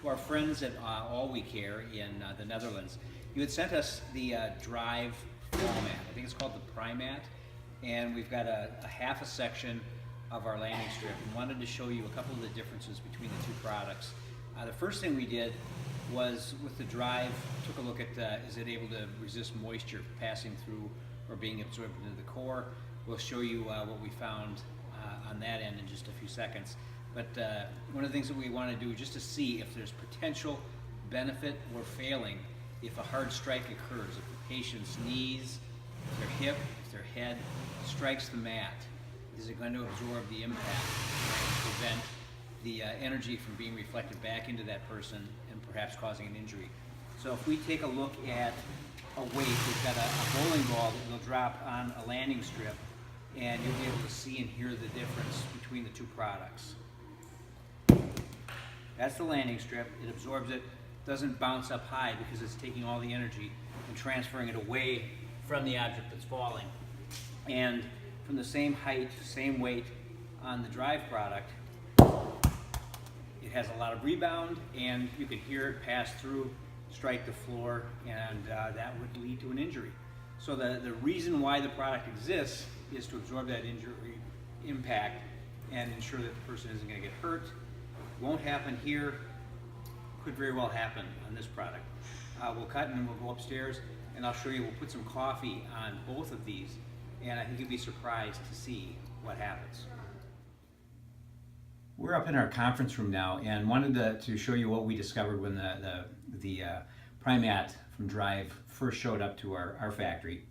to our friends at All We Care in the Netherlands. You had sent us the Drive wall mat. I think it's called the PrimeMat, and we've got a half a section of our landing strip and wanted to show you a couple of the differences between the two products. The first thing we did was with the Drive, took a look at is it able to resist moisture passing through or being absorbed into the core. We'll show you what we found on that end in just a few seconds. But one of the things that we want to do just to see if there's potential benefit or failing if a hard strike occurs, if the patient's knees, if their hip, if their head strikes the mat, is it going to absorb the impact and prevent the energy from being reflected back into that person and perhaps causing an injury. So if we take a look at a weight, we've got a bowling ball that will drop on a landing strip, and you'll be able to see and hear the difference between the two products. That's the landing strip. It absorbs it, doesn't bounce up high because it's taking all the energy and transferring it away from the object that's falling. And from the same height, same weight on the Drive product, it has a lot of rebound, and you can hear it pass through, strike the floor, and that would lead to an injury. So the reason why the product exists is to absorb that injury impact and ensure that the person isn't going to get hurt. Won't happen here, could very well happen on this product. We'll cut and then we'll go upstairs, and I'll show you, we'll put some coffee on both of these, and I think you'll be surprised to see what happens. We're up in our conference room now and wanted to show you what we discovered when the PrimeMat from Drive first showed up to our factory.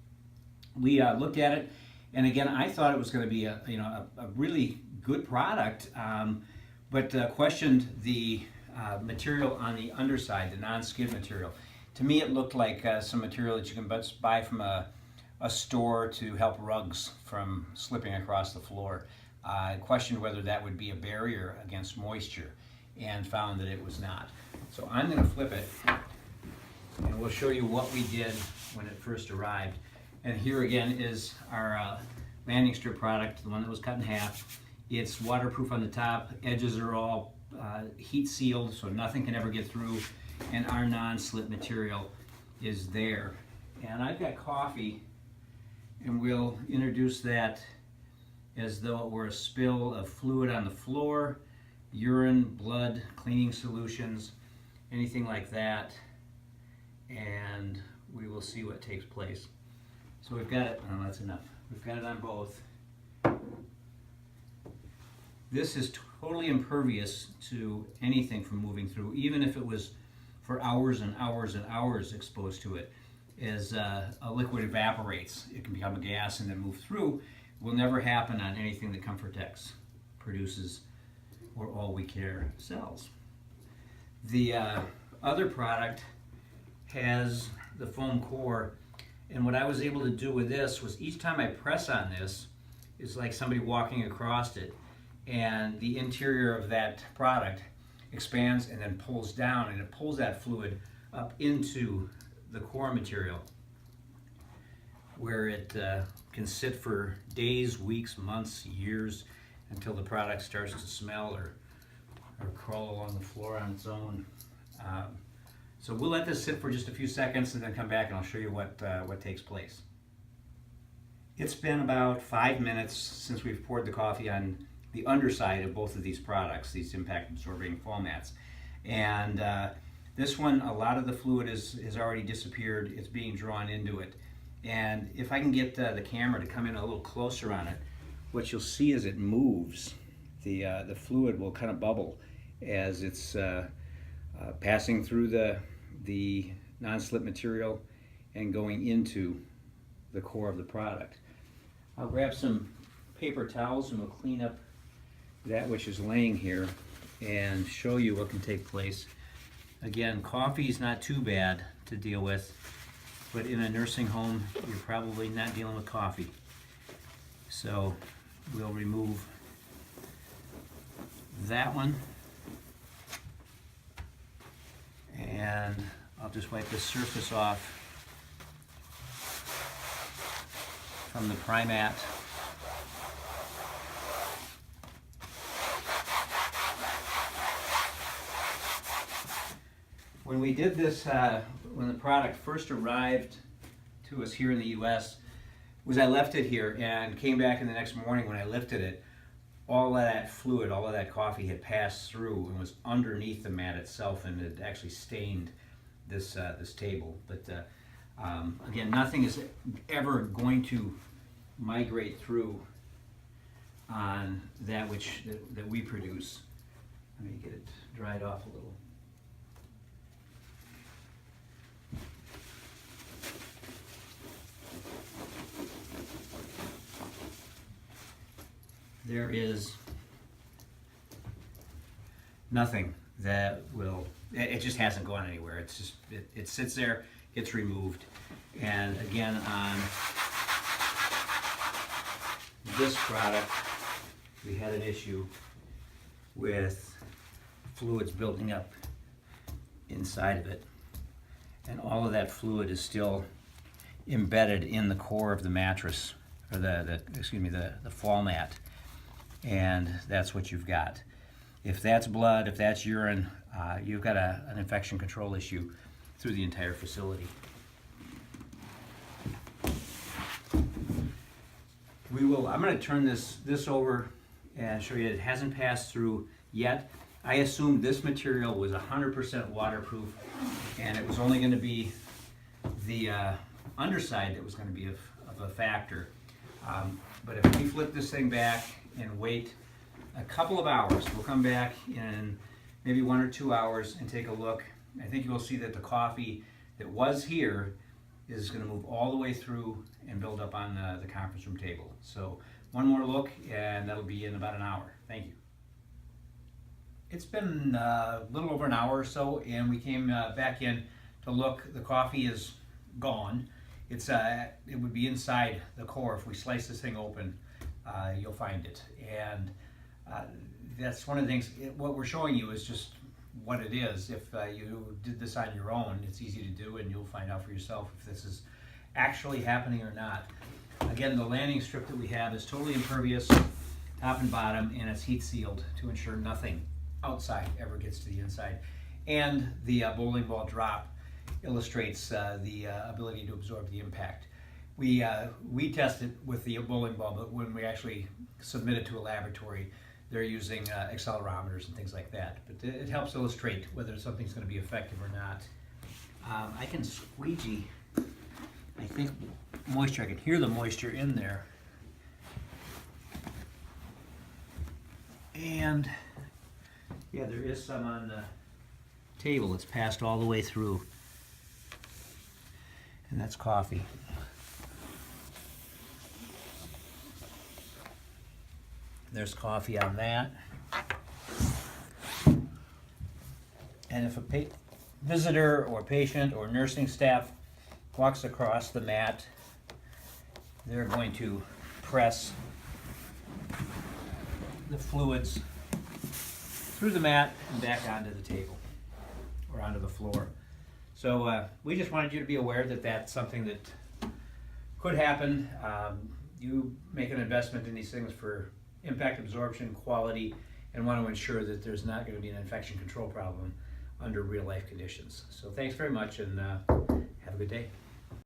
We looked at it, and again, I thought it was going to be a really good product, but questioned the material on the underside, the non-skid material. To me, it looked like some material that you can buy from a store to help rugs from slipping across the floor. I questioned whether that would be a barrier against moisture and found that it was not. So I'm going to flip it, and we'll show you what we did when it first arrived. And here again is our landing strip product, the one that was cut in half. It's waterproof on the top, edges are all heat sealed so nothing can ever get through, and our non-slip material is there. And I've got coffee, and we'll introduce that as though it were a spill of fluid on the floor, urine, blood, cleaning solutions, anything like that, and we will see what takes place. So we've got it, oh, that's enough. We've got it on both. This is totally impervious to anything from moving through, even if it was for hours and hours and hours exposed to it. As a liquid evaporates, it can become a gas and then move through. Will never happen on anything that Comfortex produces or All We Care sells. The other product has the foam core, and what I was able to do with this was each time I press on this, it's like somebody walking across it, and the interior of that product expands and then pulls down, and it pulls that fluid up into the core material, where it can sit for days, weeks, months, years, until the product starts to smell or crawl along the floor on its own. So we'll let this sit for just a few seconds and then come back and I'll show you what takes place. It's been about 5 minutes since we've poured the coffee on the underside of both of these products, these impact absorbing foam mats. And this one, a lot of the fluid has already disappeared. It's being drawn into it. And if I can get the camera to come in a little closer on it, what you'll see as it moves, the fluid will kind of bubble as it's passing through the non-slip material and going into the core of the product. I'll grab some paper towels and we'll clean up that which is laying here and show you what can take place. Again, coffee is not too bad to deal with, but in a nursing home, you're probably not dealing with coffee. So we'll remove that one, and I'll just wipe the surface off from the PrimeMat. When we did this, when the product first arrived to us here in the U.S., was I left it here and came back in the next morning when I lifted it, all of that fluid, all of that coffee had passed through and was underneath the mat itself, and it actually stained this this table. But again, nothing is ever going to migrate through on that that we produce. Let me get it dried off a little. There is nothing that will, it just hasn't gone anywhere. It's just, it sits there, gets removed. And again, on this product, we had an issue with fluids building up inside of it. And all of that fluid is still embedded in the core of the mattress, or the fall mat. And that's what you've got. If that's blood, if that's urine, you've got an infection control issue through the entire facility. I'm going to turn this over and show you it hasn't passed through yet. I assumed this material was 100% waterproof, and it was only going to be the underside that was going to be of a factor. But if we flip this thing back and wait a couple of hours, we'll come back in maybe 1 or 2 hours and take a look. I think you'll see that the coffee that was here is going to move all the way through and build up on the conference room table. So one more look, and that'll be in about an hour. Thank you. It's been a little over an hour or so, and we came back in to look. The coffee is gone. It would be inside the core. If we slice this thing open, you'll find it. And that's one of the things, what we're showing you is just what it is. If you did this on your own, it's easy to do, and you'll find out for yourself if this is actually happening or not. Again, the landing strip that we have is totally impervious, top and bottom, and it's heat sealed to ensure nothing outside ever gets to the inside. And the bowling ball drop illustrates the ability to absorb the impact. We test it with the bowling ball, but when we actually submit it to a laboratory, they're using accelerometers and things like that. But it helps illustrate whether something's going to be effective or not. I can squeegee, I think, moisture. I can hear the moisture in there. And yeah, there is some on the table. It's passed all the way through. And that's coffee. There's coffee on that. And if a visitor or patient or nursing staff walks across the mat, they're going to press the fluids through the mat and back onto the table or onto the floor. So we just wanted you to be aware that that's something that could happen. You make an investment in these things for impact absorption, quality, and want to ensure that there's not going to be an infection control problem under real life conditions. So thanks very much, and have a good day.